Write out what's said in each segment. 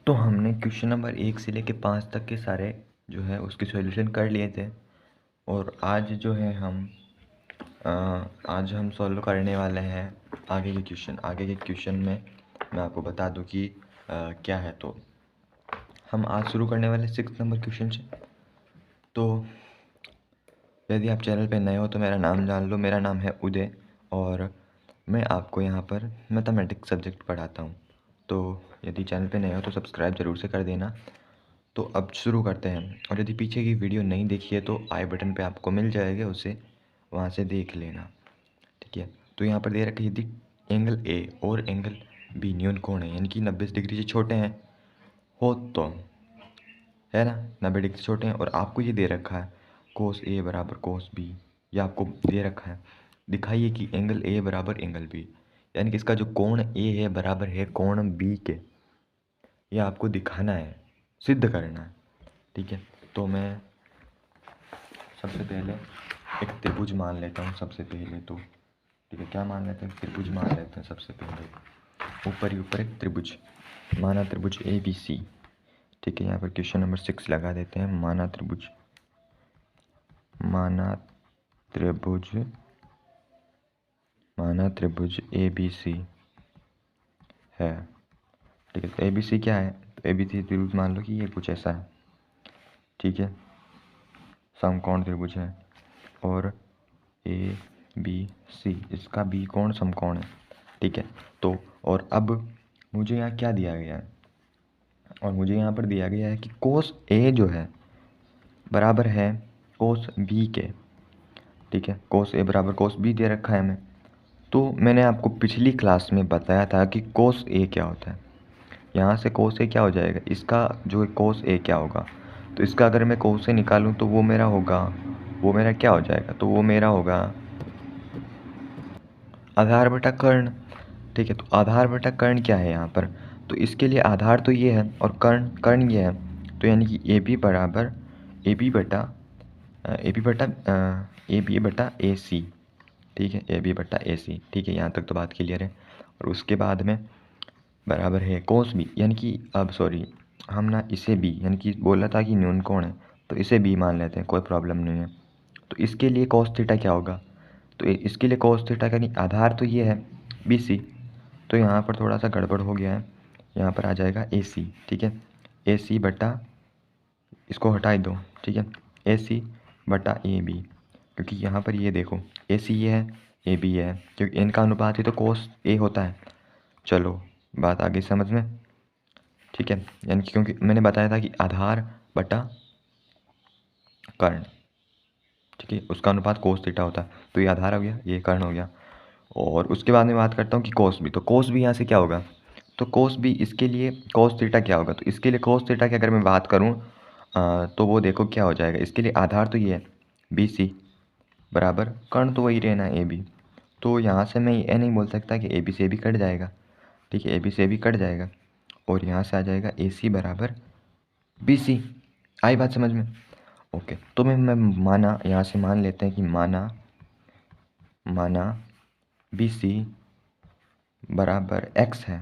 तो हमने question number 1 से लेके 5 तक के सारे जो है उसके सॉल्यूशन कर लिए थे। और आज जो है आज हम सॉल्व करने वाले हैं आगे के क्वेश्चन। आगे के क्वेश्चन में मैं आपको बता दूं कि क्या है। तो हम आज शुरू करने वाले 6 नंबर क्वेश्चन से। तो यदि आप चैनल पे नए हो तो मेरा नाम जान लो। मेरा नाम है उदय और मैं आपको यहाँ पर मैथमेटिक्स सब्जेक्ट पढ़ाता हूँ। तो यदि चैनल पे नए हो तो सब्सक्राइब ज़रूर से कर देना। तो अब शुरू करते हैं। और यदि पीछे की वीडियो नहीं देखी है तो आई बटन पे आपको मिल जाएगा, उसे वहाँ से देख लेना। ठीक है। तो यहाँ पर दे रखा है यदि एंगल ए और एंगल बी न्यून कोण है, यानी कि 90 डिग्री से छोटे हैं हो तो, है ना, 90 डिग्री से छोटे हैं। और आपको ये दे रखा है कोस ए बराबर कोस बी। ये आपको दे रखा है, दिखाइए कि एंगल ए बराबर एंगल बी, यानी कि इसका जो कोण ए है बराबर है कोण बी के। ये आपको दिखाना है, सिद्ध करना है। ठीक है। तो मैं सबसे पहले एक त्रिभुज मान लेता हूँ सबसे पहले। तो ठीक है, क्या मान लेते हैं, त्रिभुज मान लेते हैं सबसे पहले। ऊपर ही ऊपर एक त्रिभुज माना, त्रिभुज ए बी सी। ठीक है, यहाँ पर क्वेश्चन नंबर 6 लगा देते हैं। माना त्रिभुज ए बी सी है। ठीक है, तो ए बी सी क्या है, तो ए बी सी त्रिभुज मान लो कि ये कुछ ऐसा है। ठीक है, समकोण त्रिभुज है और ए बी सी, इसका बी कोण समकोण है। ठीक है। तो और अब मुझे यहाँ क्या दिया गया है, और मुझे यहाँ पर दिया गया है कि कोस ए जो है बराबर है कोस बी के। ठीक है, कोस ए बराबर कोस बी दे रखा है हमें। तो मैंने आपको पिछली क्लास में बताया था कि कोस ए क्या होता है। यहाँ से कोस ए क्या हो जाएगा, इसका जो कोस ए क्या होगा, तो इसका अगर मैं कोस ए निकालूँ तो वो मेरा होगा, वो मेरा क्या हो जाएगा, तो वो मेरा होगा आधार बटा कर्ण। ठीक है, तो आधार बटा कर्ण क्या है यहाँ पर, तो इसके लिए आधार तो ये है और कर्ण कर्ण ये है। तो यानी कि ए बी बराबर ए बी बटा ए सी। ठीक है, ए बी बटा ए सी। ठीक है, यहाँ तक तो बात क्लियर है। और उसके बाद में बराबर है कोस बी, यानी कि अब सॉरी, हम ना इसे बी, यानी कि बोला था कि न्यून कोण है तो इसे बी मान लेते हैं, कोई प्रॉब्लम नहीं है। तो इसके लिए कोस थीटा क्या होगा, तो इसके लिए कोस थीटा का नहीं, आधार तो ये है बी सी। तो यहाँ पर थोड़ा सा गड़बड़ हो गया है, यहाँ पर आ जाएगा ए सी। ठीक है, ए सी बटा, इसको हटा दो। ठीक है, ए सी बटा ए बी, क्योंकि यहाँ पर ये देखो ए सी ये है, ए बी है, क्योंकि इनका अनुपात ही तो कोस ए होता है। चलो बात आ गई समझ में। ठीक है, यानी कि क्योंकि मैंने बताया था कि आधार बटा कर्ण, ठीक है, उसका अनुपात कोस थीटा होता है। तो ये आधार हो गया, ये कर्ण हो गया। और उसके बाद में बात करता हूँ कि कोस बी, तो कोस बी यहाँ से क्या होगा, तो कोस बी इसके लिए कोस थीटा क्या होगा, तो इसके लिए कोस थीटा की अगर मैं बात करूँ तो वो देखो क्या हो जाएगा। इसके लिए आधार तो ये है बी सी बराबर कर्ण तो वही रहना है ए बी। तो यहाँ से मैं ये नहीं बोल सकता कि ए बी से भी कट जाएगा। ठीक है, ए बी से भी कट जाएगा और यहाँ से आ जाएगा ए सी बराबर बी सी। आई बात समझ में। ओके, तो मैं माना, यहाँ से मान लेते हैं कि माना बी सी बराबर एक्स है।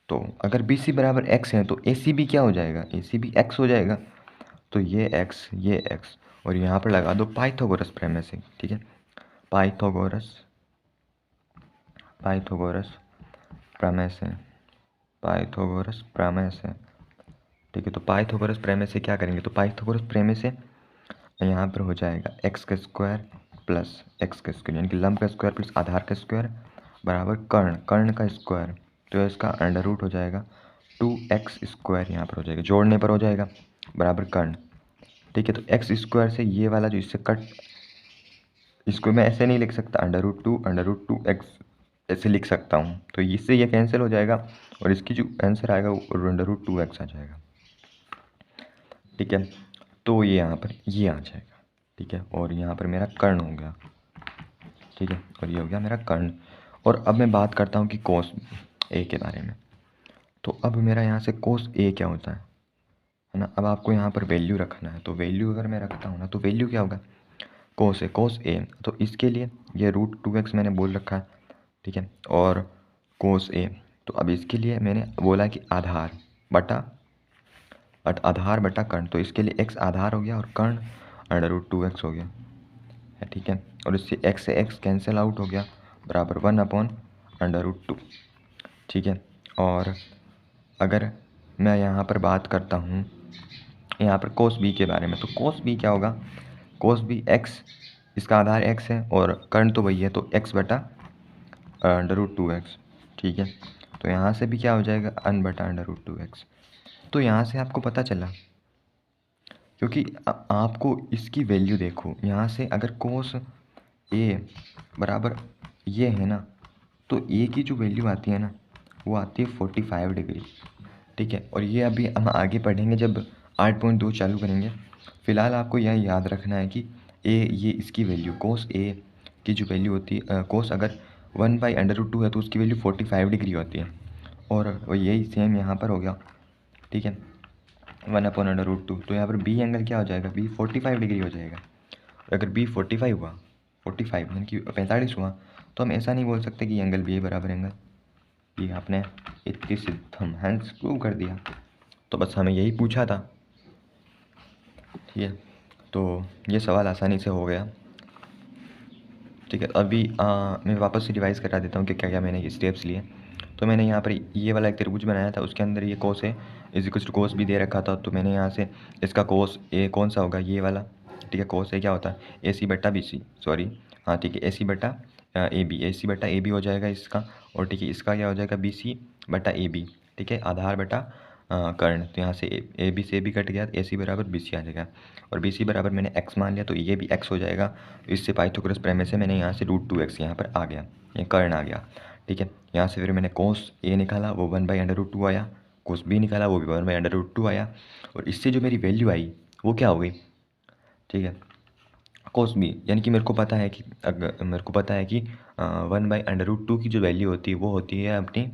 तो अगर बी सी बराबर एक्स है तो ए सी भी क्या हो जाएगा, ए सी भी एक्स हो जाएगा। तो ये एक्स और यहाँ पर लगा दो पाइथागोरस प्रमेय से। ठीक है, पाइथागोरस प्रमेय से, पाइथागोरस प्रमेय से। ठीक है, तो पाइथागोरस प्रमेय से क्या करेंगे, तो पाइथागोरस प्रमेय से यहाँ पर हो जाएगा एक्स का स्क्वायर प्लस एक्स का स्क्वायर, यानी कि लंब का स्क्वायर प्लस आधार का स्क्वायर बराबर कर्ण का स्क्वायर। तो इसका अंडर रूट हो जाएगा 2x स्क्वायर, यहाँ पर हो जाएगा, जोड़ने पर हो जाएगा बराबर कर्ण। ठीक है, तो एक्स स्क्वायर से ये वाला जो इससे कट, इसको मैं ऐसे नहीं लिख सकता, अंडर रूट टू एक्स ऐसे लिख सकता हूँ। तो इससे ये कैंसिल हो जाएगा और इसकी जो आंसर आएगा वो अंडर रूट 2x आ जाएगा। ठीक है, तो ये यहाँ पर ये आ जाएगा। ठीक है, और यहाँ पर मेरा कर्ण हो गया। ठीक है, और ये हो गया मेरा कर्ण। और अब मैं बात करता हूँ कि कोस ए के बारे में। तो अब मेरा यहाँ से कोस ए क्या होता है ना। अब आपको यहाँ पर वैल्यू रखना है, तो वैल्यू अगर मैं रखता हूँ ना, तो वैल्यू क्या होगा, कोस ए। तो इसके लिए ये रूट 2x मैंने बोल रखा है। ठीक है, और कोस ए तो अब इसके लिए मैंने बोला कि आधार बटा कर्ण, तो इसके लिए x आधार हो गया और कर्ण √2x हो गया है, ठीक है। और इससे x से x कैंसिल आउट हो गया, बराबर 1/√2, ठीक है। और अगर मैं यहाँ पर बात करता हूँ यहाँ पर cos b के बारे में, तो cos b क्या होगा, cos b x, इसका आधार x है और कर्ण तो वही है, तो x बटा √2x, ठीक है। तो यहाँ से भी क्या हो जाएगा, अन बटा √2x। तो यहाँ से आपको पता चला, क्योंकि आपको इसकी वैल्यू देखो, यहाँ से अगर cos a बराबर ये है ना, तो a की जो वैल्यू आती है ना, वो आती है 45 डिग्री, ठीक है। और ये अभी हम आगे पढ़ेंगे जब 8.2 चालू करेंगे। फ़िलहाल आपको यह याद रखना है कि ये इसकी वैल्यू cos a की जो वैल्यू होती है, cos अगर 1/√2 है तो उसकी वैल्यू 45 डिग्री होती है, और यही सेम यहाँ पर हो गया, ठीक है, 1/√2। तो यहाँ पर बी एंगल क्या हो जाएगा, बी 45 डिग्री हो जाएगा। और अगर बी 45 हुआ, 45 यानी कि 45 हुआ, तो हम ऐसा नहीं बोल सकते कि एंगल बी बराबर एंगल, ये आपने इतनी सिद्धम हैंस प्रूव कर दिया। तो बस हमें यही पूछा था, ठीक है। तो ये सवाल आसानी से हो गया, ठीक है। अभी मैं वापस से रिवाइज़ करा देता हूँ कि क्या क्या मैंने स्टेप्स लिए। तो मैंने यहाँ पर ये वाला एक त्रिभुज बनाया था, उसके अंदर ये कोस है इज इक्वल्स टू कोस भी दे रखा था। तो मैंने यहाँ से इसका कोस ए कौन सा होगा, ये वाला, ठीक है। कोस ए क्या होता है, ए सी बटा बी सी, सॉरी हाँ ठीक है, ए सी बटा ए सी बटा ए बी हो जाएगा इसका, और ठीक है इसका क्या हो जाएगा, बी सी बटा ए बी, ठीक है, आधार बटा कर्ण। तो यहाँ से ए बी से ए बी कट गया, ए सी बराबर बी सी आ जाएगा, और बी सी बराबर मैंने एक्स मान लिया, तो ये भी एक्स हो जाएगा। इससे पाइथागोरस प्रमेय से मैंने यहाँ से √2x यहाँ पर आ गया, ये कर्ण आ गया, ठीक है। यहाँ से फिर मैंने कोस ए निकाला, वो 1/√2 आया, कोस बी निकाला, वो भी 1/√2 आया, और इससे जो मेरी वैल्यू आई वो क्या हो गई, ठीक है, कोस बी, यानी कि मेरे को पता है कि अगर मेरे को पता है कि 1/√2 की जो वैल्यू होती है वो होती है अपनी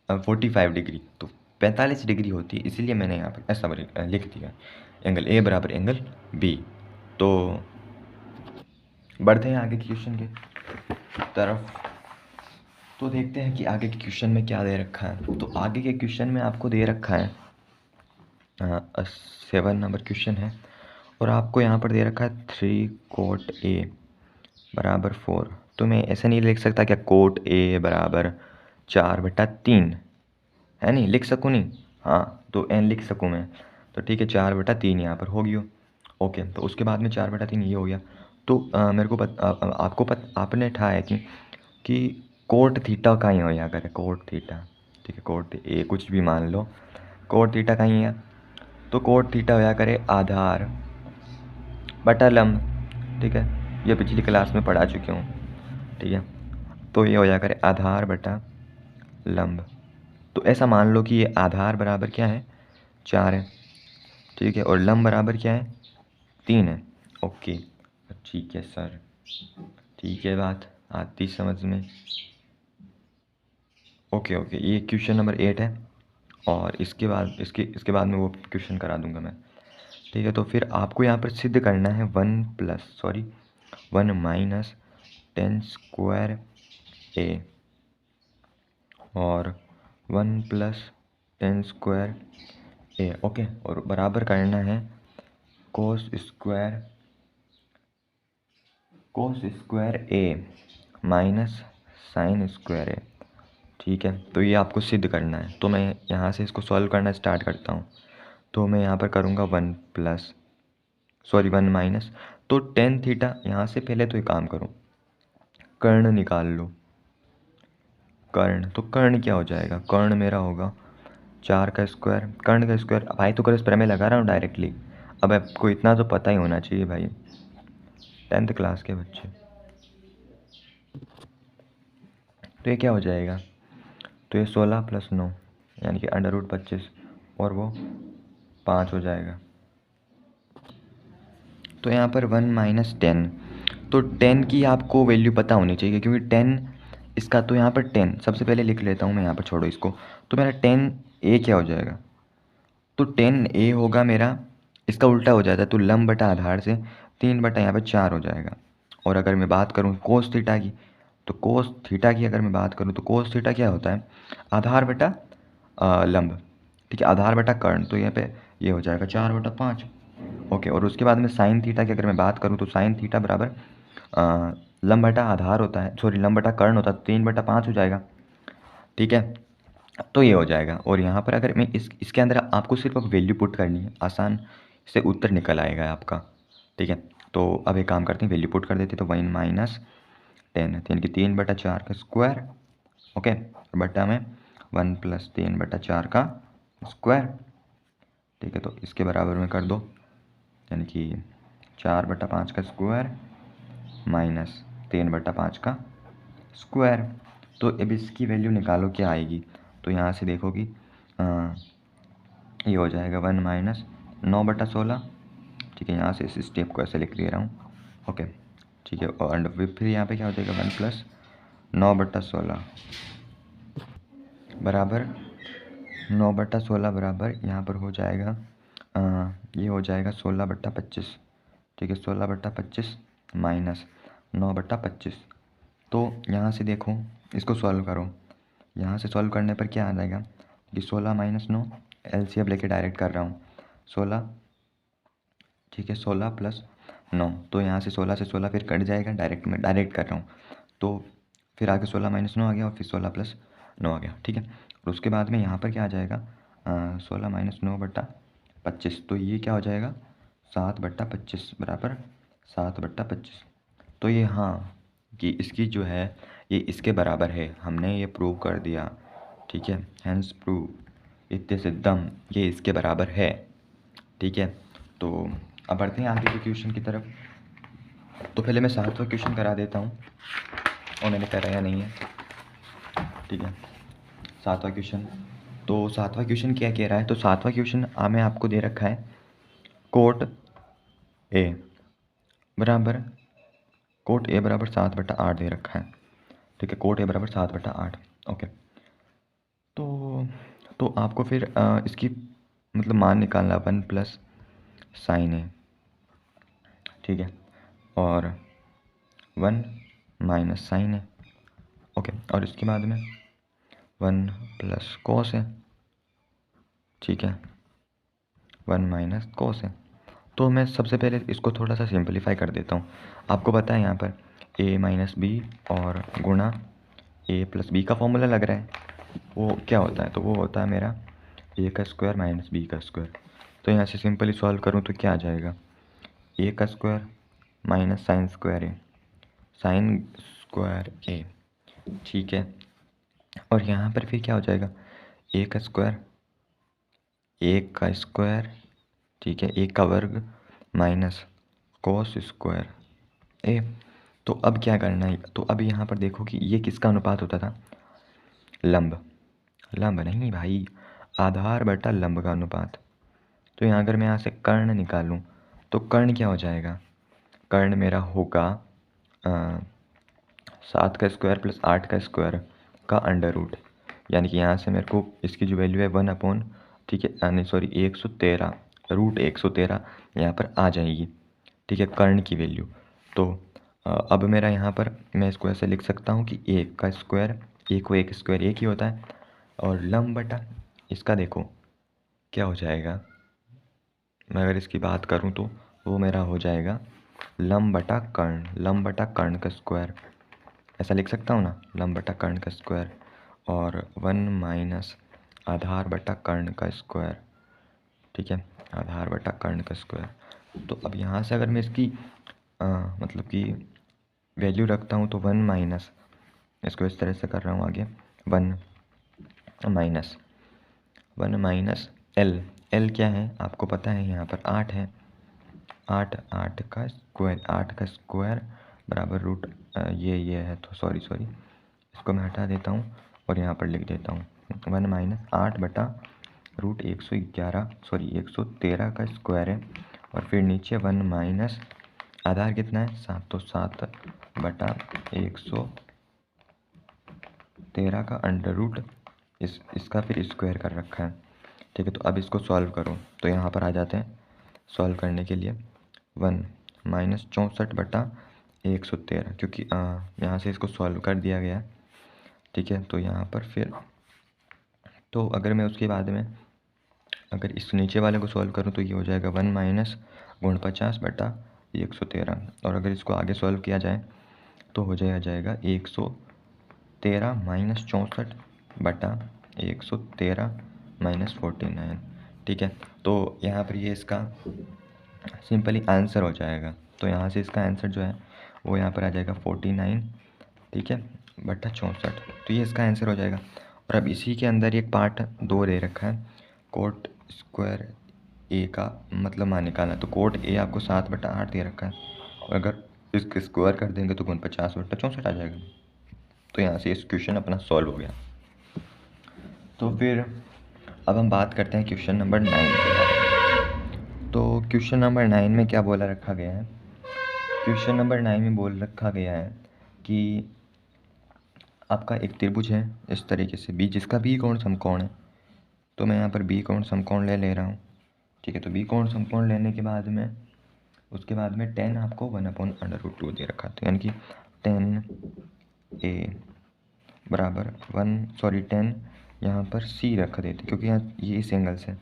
45 डिग्री, तो 45 डिग्री होती है, इसीलिए मैंने यहाँ पर ऐसा लिख दिया, एंगल ए बराबर एंगल बी। तो बढ़ते हैं आगे के क्वेश्चन की तरफ। तो देखते हैं कि आगे के क्वेश्चन में क्या दे रखा है। तो आगे के क्वेश्चन में आपको दे रखा है 7 नंबर क्वेश्चन है, और आपको यहाँ पर दे रखा है 3 cot a बराबर 4। तो मैं ऐसा नहीं लिख सकता क्या, cot a बराबर 4/3 है, नहीं लिख सकूँ नहीं, हाँ तो n लिख सकूँ मैं, तो ठीक है 4/3 यहाँ पर हो गया, ओके। तो उसके बाद में 4/3 ये हो गया। तो मेरे को आपने ठा है कि कोट थीटा कहीं हो यहाँ करे, कोट थीटा, ठीक है, कोट ए कुछ भी मान लो, कोट थीटा कहीं है, तो कोट थीटा होया करे आधार बटा लंब, ठीक है, ये पिछली क्लास में पढ़ा चुके हूँ, ठीक है। तो ये होया करे आधार बटा लंब। तो ऐसा मान लो कि ये आधार बराबर क्या है, 4 है, ठीक है, और लंब बराबर क्या है, 3 है, ओके, ठीक है सर, ठीक है, बात आती समझ में, ओके ओके। ये क्वेश्चन नंबर 8 है, और इसके बाद में वो क्वेश्चन करा दूंगा मैं, ठीक है। तो फिर आपको यहाँ पर सिद्ध करना है 1 माइनस 10 स्क्वायर ए और 1 प्लस 10 स्क्वायर ए, ओके, और बराबर करना है कोस स्क्वायर ए माइनस साइन स्क्वायर ए, ठीक है। तो ये आपको सिद्ध करना है, तो मैं यहाँ से इसको सॉल्व करना स्टार्ट करता हूँ। तो मैं यहाँ पर करूँगा 1 माइनस, तो टेन थीटा, यहाँ से पहले तो एक काम करो, कर्ण निकाल लो, कर्ण, तो कर्ण क्या हो जाएगा, कर्ण मेरा होगा 4 का स्क्वायर, कर्ण का स्क्वायर, भाई तो कर प्रमेय लगा रहा हूँ डायरेक्टली, अब आपको इतना तो पता ही होना चाहिए भाई, 10th क्लास के बच्चे। तो ये क्या हो जाएगा, तो ये 16 + 9 यानी कि √25, और वो 5 हो जाएगा। तो यहाँ पर 1 माइनस 10, तो 10 की आपको वैल्यू पता होनी चाहिए, क्योंकि 10 इसका, तो यहाँ पर 10 सबसे पहले लिख लेता हूँ मैं यहाँ पर, छोड़ो इसको। तो मेरा 10 ए क्या हो जाएगा, तो 10 ए होगा मेरा, इसका उल्टा हो जाता है, तो लंब बटा आधार से 3 बटा यहाँ पर 4 हो जाएगा। और अगर मैं बात करूँ कोस थीटा की, तो कोस थीटा की अगर मैं बात करूँ तो कोस थीटा क्या होता है, आधार बटा लंब, ठीक है, आधार बटा कर्ण। तो यहाँ पे ये हो जाएगा 4/5। ओके, और उसके बाद में साइन थीटा की अगर मैं बात करूँ तो साइन थीटा बराबर लंब बटा आधार होता है, सॉरी लंब बटा कर्ण होता है, तो 3/5 हो जाएगा, ठीक है। तो ये हो जाएगा। और यहाँ पर अगर मैं इसके अंदर आपको सिर्फ अब वैल्यू पुट करनी है, आसान से उत्तर निकल आएगा आपका, ठीक है। तो अब एक काम करते हैं, वैल्यू पुट कर देते हैं। तो 1 - 10 की 3/4 का स्क्वायर, ओके, बटा में 1 + 3/4 का स्क्वायर, ठीक है। तो इसके बराबर में कर दो, यानी कि 4/5 का स्क्वायर माइनस 3/5 का स्क्वायर। तो अब इसकी वैल्यू निकालो क्या आएगी। तो यहाँ से देखो कि ये हो जाएगा 1 - 9/16, ठीक है। यहाँ से इस स्टेप को ऐसे लिख दे रहा हूँ, ओके, ठीक है। और फिर यहाँ पे क्या हो जाएगा 1 + 9/16 बराबर 9/16 बराबर यहाँ पर हो जाएगा ये हो जाएगा 16/25, ठीक है। 16/25 माइनस 9/25। तो यहाँ से देखो, इसको सॉल्व करो। यहाँ से सॉल्व करने पर क्या आ जाएगा कि 16 - 9, एलसीएम लेके डायरेक्ट कर रहा हूँ, 16, ठीक है, 16 + 9। तो यहाँ से 16 फिर कट जाएगा, डायरेक्ट कर रहा हूँ। तो फिर आगे 16 - 9 आ गया और फिर 16 + 9 आ गया, ठीक है। और उसके बाद में यहाँ पर क्या आ जाएगा 16 - 9/25। तो ये क्या हो जाएगा 7/25 बराबर 7/25। तो ये हाँ कि इसकी जो है ये इसके बराबर है, हमने ये प्रूव कर दिया, ठीक है। हैंस प्रूव इत्ते सिद्धम, ये इसके बराबर है, ठीक है। तो अब बढ़ते हैं आगे के क्वेश्चन की तरफ। तो पहले मैं 7वां क्वेश्चन करा देता हूँ, और मैंने कराया नहीं है, ठीक है। 7वां क्वेश्चन, तो 7वां क्वेश्चन क्या कह रहा है। तो 7वां क्वेश्चन में आपको दे रखा है कोट ए बराबर 7/8 दे रखा है, ठीक है। कोट ए बराबर 7/8, ओके। तो आपको फिर इसकी मतलब मान निकालना 1 + साइन ए, ठीक है, और 1 - साइन ए, ओके। और इसके बाद में 1 + कॉस है, ठीक है, 1 - कॉस है। तो मैं सबसे पहले इसको थोड़ा सा सिंपलीफाई कर देता हूँ। आपको पता है यहाँ पर a - b और गुणा a + b का फॉर्मूला लग रहा है, वो क्या होता है, तो वो होता है मेरा a का स्क्वायर माइनस b का स्क्वायर। तो यहाँ से सिंपली सॉल्व करूँ तो क्या आ जाएगा a का square minus sine square a, ठीक है। और यहाँ पर फिर क्या हो जाएगा a का स्क्वायर, ठीक है, a का वर्ग माइनस कॉस स्क्वायर a। तो अब क्या करना है, तो अब यहाँ पर देखो कि ये किसका अनुपात होता था, लंब नहीं भाई, आधार बटा लंब का अनुपात। तो यहाँ अगर मैं यहाँ से कर्ण निकालूं तो कर्ण क्या हो जाएगा, कर्ण मेरा होगा 7 का स्क्वायर + 8 का स्क्वायर का अंडर रूट, यानी कि यहाँ से मेरे को इसकी जो वैल्यू है 1/, ठीक है, नहीं सॉरी 113 √113 यहाँ पर आ जाएगी, ठीक है, कर्ण की वैल्यू। तो अब मेरा यहाँ पर मैं इसको ऐसे लिख सकता हूँ कि 1 का स्क्वायर, 1 को 1 स्क्वायर 1 ही होता है, और लंब बटा इसका देखो क्या हो जाएगा, मैं अगर इसकी बात करूँ तो वो मेरा हो जाएगा लंब बटा कर्ण का स्क्वायर, ऐसा लिख सकता हूँ ना, लंब बटा कर्ण का स्क्वायर, और 1 - आधार बटा कर्ण का स्क्वायर, ठीक है, आधार बटा कर्ण का स्क्वायर। तो अब यहाँ से अगर मैं इसकी मतलब कि वैल्यू रखता हूँ तो 1 - इसको इस तरह से कर रहा हूँ आगे, 1 - एल क्या है आपको पता है, यहाँ पर 8 है, 8 का स्क्वायर बराबर रूट ये है, तो सॉरी इसको मैं हटा देता हूँ और यहाँ पर लिख देता हूँ 1 - 8 बटा √113 का स्क्वायर है, और फिर नीचे 1 - आधार कितना है 7, तो 7 बटा 113 का अंडर रूट इसका फिर स्क्वायर कर रखा है, ठीक है। तो अब इसको सॉल्व करो, तो यहाँ पर आ जाते हैं सॉल्व करने के लिए 1 - 64 बटा 113, क्योंकि यहाँ से इसको सॉल्व कर दिया गया, ठीक है। तो यहाँ पर फिर तो अगर मैं उसके बाद में अगर इस नीचे वाले को सॉल्व करूँ तो ये हो जाएगा 1 माइनस गुण 50 बटा 113, और अगर इसको आगे सॉल्व किया जाए तो हो जाएगा 113 माइनस 64 बटा 113 माइनस 49, ठीक है। तो यहाँ पर ये इसका सिंपली आंसर हो जाएगा। तो यहाँ से इसका आंसर जो है वो यहाँ पर आ जाएगा 49, ठीक है, बटा 64। तो ये इसका आंसर हो जाएगा। और अब इसी के अंदर एक पार्ट 2 दे रखा है, कोट स्क्वायर ए का मतलब मान निकालना। तो कोट ए आपको 7/8 दे रखा है, और अगर इसके स्क्वायर कर देंगे तो गुण 50/64 आ जाएगा। तो यहाँ से इस क्वेश्चन अपना सॉल्व हो गया। तो फिर अब हम बात करते हैं क्वेश्चन नंबर 9 के बारे में। तो क्वेश्चन नंबर 9 में क्या बोला रखा गया है? क्वेश्चन नंबर 9 में बोल रखा गया है कि आपका एक त्रिभुज है इस तरीके से बी, जिसका बी कोण समकोण है। तो मैं यहाँ पर बी कोण समकोण ले रहा हूँ, ठीक है। तो बी कोण समकोण लेने के बाद में उसके बाद में 10 आपको 1/√2 दे रखा था, यानी कि 10 बराबर 10 यहाँ पर सी रख देते, क्योंकि यहाँ ये इस एंगल से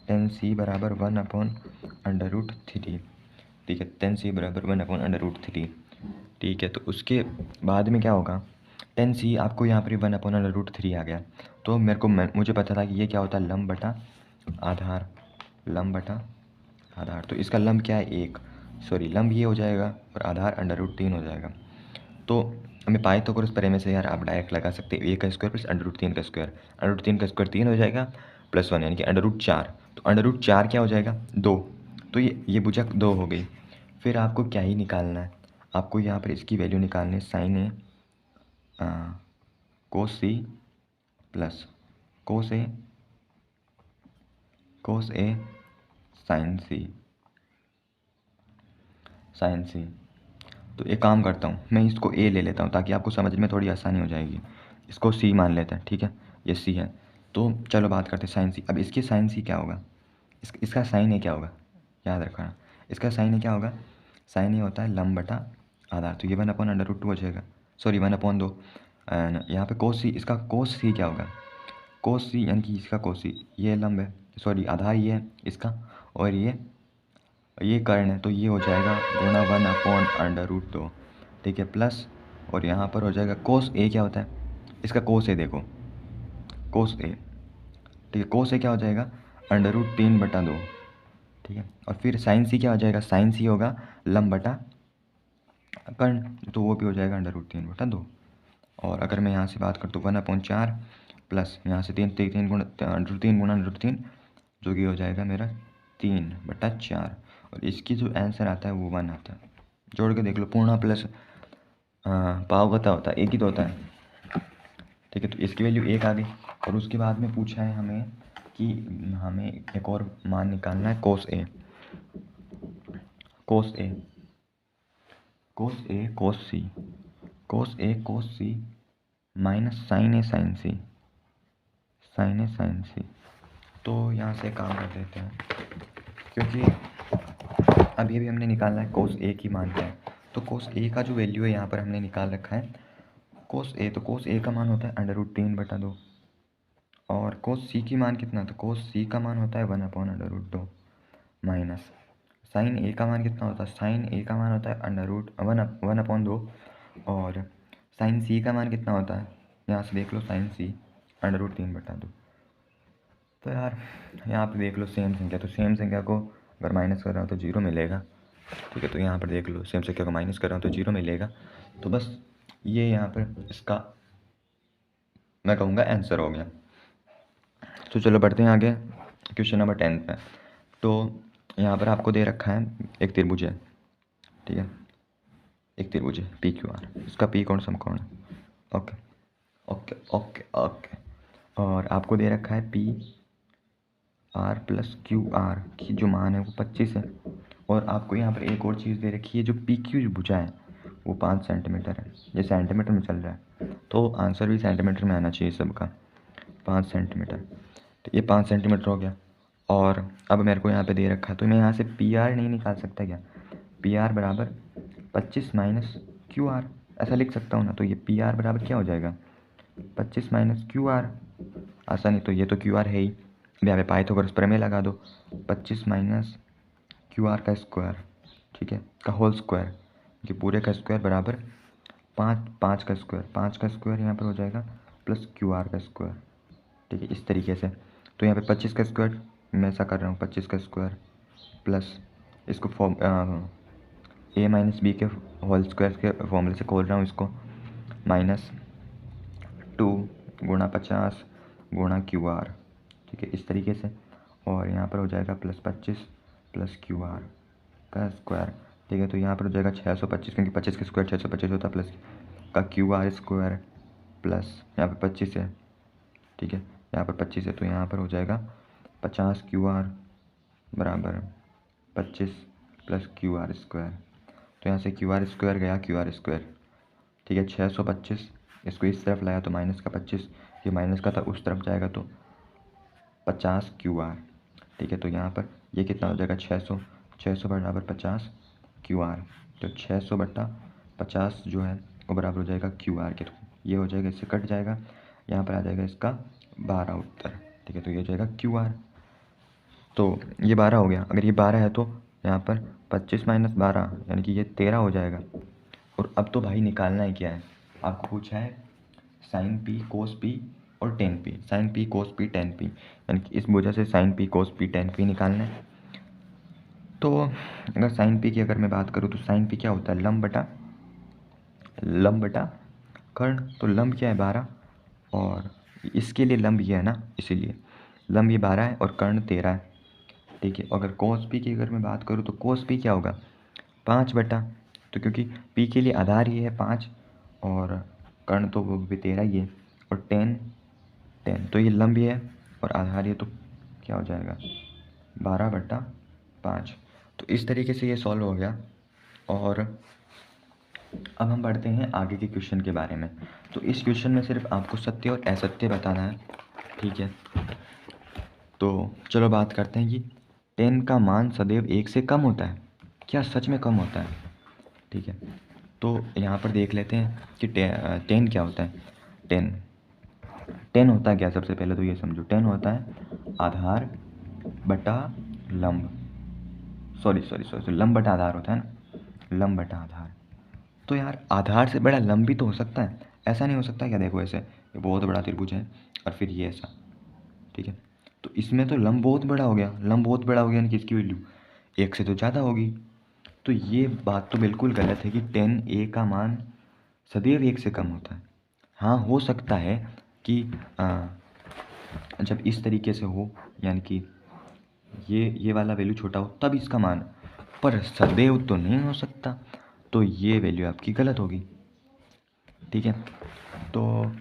10C बराबर 1/√3, ठीक है। 10C बराबर 1/√3, ठीक है। तो उसके बाद में क्या होगा, 10C आपको यहाँ पर 1/√3 आ गया। तो मुझे पता था कि ये क्या होता है, लंब बटा आधार, लंब बटा आधार। तो इसका लंब क्या है, लंब ये हो जाएगा और आधार √3 हो जाएगा। तो हमें पाइथागोरस प्रमेय से यार आप डायरेक्ट लगा सकते हैं, a का स्क्वायर प्लस √3 का स्क्वायर, √3 का स्क्वायर 3 हो जाएगा प्लस 1 यानी कि √4। तो √4 क्या हो जाएगा, 2। तो ये भुजक 2 हो गई। फिर आपको क्या ही निकालना है, आपको यहाँ पर इसकी वैल्यू निकालनी है, साइन ए कोस सी प्लस कोस ए साइन सी। तो एक काम करता हूँ, मैं इसको ए ले लेता हूँ ताकि आपको समझ में थोड़ी आसानी हो जाएगी। इसको सी मान लेते हैं, ठीक है, ये सी है। तो चलो बात करते हैं साइन सी। अब इसकी साइन सी क्या होगा, इसका साइन ए क्या होगा, याद रखना। इसका साइन ए क्या होगा, साइन ए होता है लंब बटा आधार। तो ये 1/√2 हो जाएगा, 1/2। एंड यहाँ पे कोस सी, इसका कोस सी क्या होगा, कोस सी यानी कि इसका कोस सी, ये लंब है, आधार ये है इसका, और ये कर्ण है। तो ये हो जाएगा गुणा 1/√2, ठीक है, प्लस, और यहाँ पर हो जाएगा कोस ए क्या होता है, इसका कोस ए देखो, कोस ए, ठीक है, कोस ए क्या हो जाएगा √3/2, ठीक है। और फिर साइन सी क्या हो जाएगा, साइन सी होगा लंब बटा कर्ण, तो वो भी हो जाएगा √3/2। और अगर मैं यहाँ से बात करता हूँ 1/4 प्लस यहाँ से 3 गुणा √3, जो कि हो जाएगा मेरा 3/4। और इसकी जो आंसर आता है वो 1 आता है। जोड़ के देख लो, पूर्णा प्लस पावगता होता है, एक ही तो होता है, ठीक है। तो इसकी वैल्यू 1 आ गई। और उसके बाद में पूछा है हमें कि हमें एक और मान निकालना है, कोस ए कोस सी माइनस साइन ए साइन सी। तो यहाँ से काम कर देते हैं, क्योंकि अभी भी हमने निकालना है कोस ए की मान क्या है। तो कोस ए का जो वैल्यू है यहाँ पर हमने निकाल रखा है कोस ए। तो कोस ए का मान होता है √3/2। और कोस सी की मान कितना, तो कोस सी का मान होता है 1/√2 माइनस साइन ए का मान कितना होता है, साइन ए का मान होता है 1/2। और साइन सी का मान कितना होता है, यहाँ से देख लो, साइन सी √3/2। तो यार यहाँ पे देख लो सेम संख्या, तो सेम संख्या को अगर माइनस कर रहा हूँ तो 0 मिलेगा, ठीक है। तो यहाँ पर देख लो, सेम संख्या को माइनस कर रहा हूँ तो 0 मिलेगा। तो बस ये यहाँ पर इसका मैं कहूँगा आंसर हो गया। तो चलो बढ़ते हैं आगे क्वेश्चन नंबर 10 पे। तो यहाँ पर आपको दे रखा है एक त्रिभुज है, ठीक है, एक त्रिभुज है PQR, इसका पी कोण समकोण है, ओके ओके ओके ओके। और आपको दे रखा है PR प्लस QR की जो मान है वो 25 है। और आपको यहाँ पर एक और चीज़ दे रखी है, जो PQ भुजा है वो 5 सेंटीमीटर है। ये सेंटीमीटर में चल रहा है, तो आंसर भी सेंटीमीटर में आना चाहिए सबका, 5 सेंटीमीटर। तो ये 5 सेंटीमीटर हो गया। और अब मेरे को यहाँ पे दे रखा है, तो मैं यहाँ से PR नहीं निकाल सकता क्या, PR बराबर 25 माइनस क्यू आर, ऐसा लिख सकता हूँ ना। तो ये पी आर बराबर क्या हो जाएगा, 25 माइनस क्यू आर। आसानी, तो ये तो क्यू आर है ही, अब यहाँ पे पाइथागोरस प्रमेय लगा दो। 25 माइनस क्यू आर का स्क्वायर, ठीक है, का होल स्क्वायर, कि पूरे का स्क्वायर बराबर 5 का स्क्वायर, 5 का स्क्वायर यहाँ पर हो जाएगा प्लस क्यू आर का स्क्वायर, ठीक है, इस तरीके से। तो यहाँ पे 25 का स्क्वायर मैं ऐसा कर रहा हूँ, 25 का स्क्वायर प्लस इसको ए माइनस बी के होल स्क्वायर के फॉर्मूले से खोल रहा हूँ इसको, माइनस 2 गुणा 50 गुणा क्यू आर, ठीक है, इस तरीके से। और यहाँ पर हो जाएगा प्लस 25 प्लस क्यू आर का स्क्वायर, ठीक है। तो यहाँ पर हो जाएगा 625, क्योंकि 25 का स्क्वायर 625 होता है, प्लस का क्यू आर स्क्वायर प्लस यहाँ पर 25 है, ठीक है, यहाँ पर 25 है, तो यहाँ पर हो जाएगा 50 क्यू आर बराबर 25 प्लस क्यू आर स्क्वायर। तो यहाँ से क्यू आर स्क्वायर गया क्यू आर स्क्वायर, ठीक है, 625, इसको इस तरफ लाया तो माइनस का 25, ये माइनस का था उस तरफ जाएगा तो 50 क्यू आर, ठीक है। तो यहाँ पर ये कितना हो जाएगा 600 बराबर 50 क्यू आर, तो 600 बटा 50 जो है वो बराबर हो जाएगा क्यू आर के। तो ये हो जाएगा, इससे कट जाएगा, यहाँ पर आ जाएगा इसका 12 उत्तर, ठीक है। तो ये हो जाएगा क्यू आर, तो ये 12 हो गया। अगर ये 12 है तो यहाँ पर 25 माइनस 12 यानी कि ये 13 हो जाएगा। और अब तो भाई निकालना है क्या है, आपको पूछा है साइन पी कोस पी और ten P, sign P cos P ten P, यानी कि इस वजह से sign P cos P ten P निकालना है। तो अगर साइन पी की अगर मैं बात करूँ तो साइन पी क्या होता है, लंब बटा कर्ण। तो लंब क्या है 12, और इसके लिए लंब ये है ना, इसीलिए लंब ये 12 है और कर्ण 13 है, ठीक है। अगर कोस पी की अगर मैं बात करूँ तो कोस पी क्या होगा 5 बटा, तो क्योंकि पी के लिए आधार ये है 5 और कर्ण तो वो भी 13 ही है, और टेन तो ये लंब है और आधार ये, तो क्या हो जाएगा 12 बटा 5। तो इस तरीके से ये सॉल्व हो गया। और अब हम बढ़ते हैं आगे के क्वेश्चन के बारे में। तो इस क्वेश्चन में सिर्फ आपको सत्य और असत्य बताना है, ठीक है। तो चलो बात करते हैं कि 10 का मान सदैव 1 से कम होता है, क्या सच में कम होता है, ठीक है। तो यहाँ पर देख लेते हैं कि 10 क्या होता है। 10 होता है क्या, सबसे पहले तो ये समझो, 10 होता है आधार बटा लंब, सॉरी लंब बटा आधार होता है ना, लंब बटा आधार। तो यार आधार से बड़ा लंब भी तो हो सकता है, ऐसा नहीं हो सकता क्या, देखो ऐसे ये बहुत बड़ा त्रिभुज है और फिर ये ऐसा, ठीक है। तो इसमें तो लंब बहुत बड़ा हो गया, लंब बहुत बड़ा हो गया, यानी कि इसकी वैल्यू 1 से तो ज़्यादा होगी। तो ये बात तो बिल्कुल गलत है कि 10a का मान सदैव 1 से कम होता है। हाँ हो सकता है कि जब इस तरीके से हो, यानी कि ये वाला वैल्यू छोटा हो तब इसका मान, पर सदैव तो नहीं हो सकता, तो ये वैल्यू आपकी गलत होगी, ठीक है। तो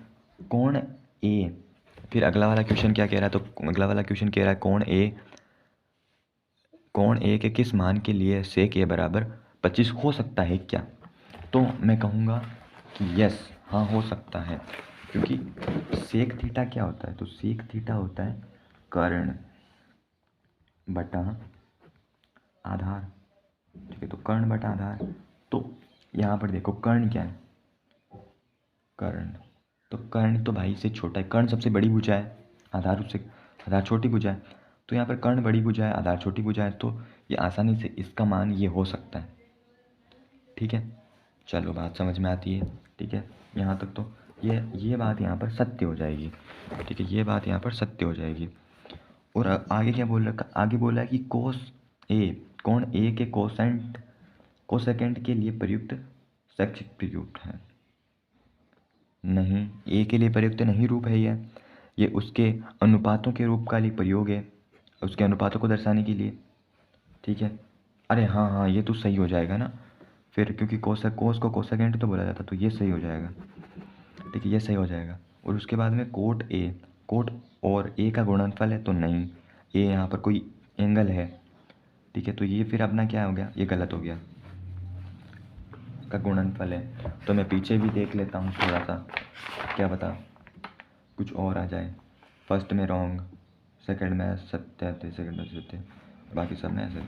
कोण ए, फिर अगला वाला क्वेश्चन क्या कह रहा है, तो अगला वाला क्वेश्चन कह रहा है कोण ए के किस मान के लिए सेक ए बराबर 25 हो सकता है क्या। तो मैं कहूँगा कि यस, हाँ हो सकता है, क्योंकि सेक थीटा क्या होता है, तो सेक थीटा होता है कर्ण बटा आधार, ठीक है। तो कर्ण बटा आधार, तो यहाँ पर देखो कर्ण क्या है, कर्ण, तो कर्ण तो भाई से छोटा है, कर्ण सबसे बड़ी भुजा है, आधार छोटी भुजा है। तो यहाँ पर कर्ण बड़ी भुजा है, आधार छोटी भुजा है, तो ये आसानी से इसका मान ये हो सकता है, ठीक है। चलो बात समझ में आती है, ठीक है। यहाँ तक तो ये बात यहाँ पर सत्य हो जाएगी, ठीक है, ये बात यहाँ पर सत्य हो जाएगी। और आगे क्या बोल रखा, आगे बोला है कि कोण ए के कोसेकेंट के लिए प्रयुक्त शैक्षिक प्रयुक्त है, नहीं, ए के लिए प्रयुक्त नहीं रूप है ये उसके अनुपातों के रूप का लिए प्रयोग है, उसके अनुपातों को दर्शाने के लिए, ठीक है। अरे हाँ ये तो सही हो जाएगा ना फिर, क्योंकि कोस को कोसेकेंट तो बोला जाता, तो ये सही हो जाएगा, ठीक है, ये सही हो जाएगा। और उसके बाद में कोट और ए का गुणनफल है, तो नहीं, ए यहाँ पर कोई एंगल है, ठीक है। तो ये फिर अपना क्या हो गया, ये गलत हो गया, का गुणनफल है। तो मैं पीछे भी देख लेता हूँ थोड़ा सा, क्या पता कुछ और आ जाए। फर्स्ट में रॉन्ग, सेकंड में सत्य, सेकंड में सत्य, बाकी सब में ऐसे,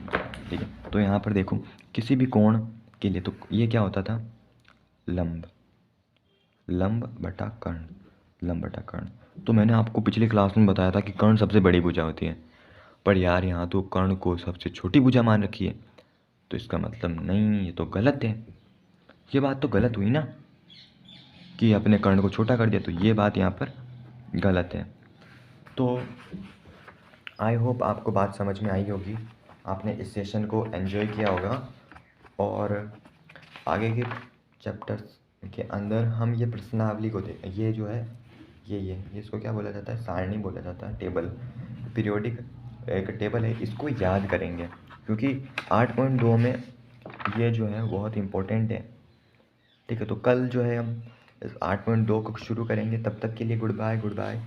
ठीक है। तो यहाँ पर देखो किसी भी कोण के लिए। तो ये क्या होता था, लंब, लंब बटा कर्ण, लंब बटा कर्ण। तो मैंने आपको पिछली क्लास में बताया था कि कर्ण सबसे बड़ी भुजा होती है, पर यार यहाँ तो कर्ण को सबसे छोटी भुजा मान रखी है। तो इसका मतलब नहीं, ये तो गलत है, ये बात तो गलत हुई ना कि अपने कर्ण को छोटा कर दिया, तो ये बात यहाँ पर गलत है। तो आई होप आपको बात समझ में आई होगी, आपने इस सेशन को एंजॉय किया होगा। और आगे के चैप्टर्स के अंदर हम ये प्रश्नावली को देख, ये जो है ये इसको क्या बोला जाता है, सारणी बोला जाता है, टेबल, पीरियोडिक एक टेबल है, इसको याद करेंगे क्योंकि 8.2 में ये जो है बहुत इम्पोर्टेंट है। ठीक है, तो कल जो है हम इस 8.2 को शुरू करेंगे। तब तक के लिए गुड बाय, गुड बाय।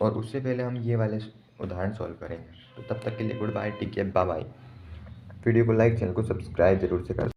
और उससे पहले हम ये वाले उदाहरण सॉल्व करेंगे। तो तब तक के लिए goodbye, take care, bye bye. Video को लाइक, चैनल को सब्सक्राइब जरूर से कर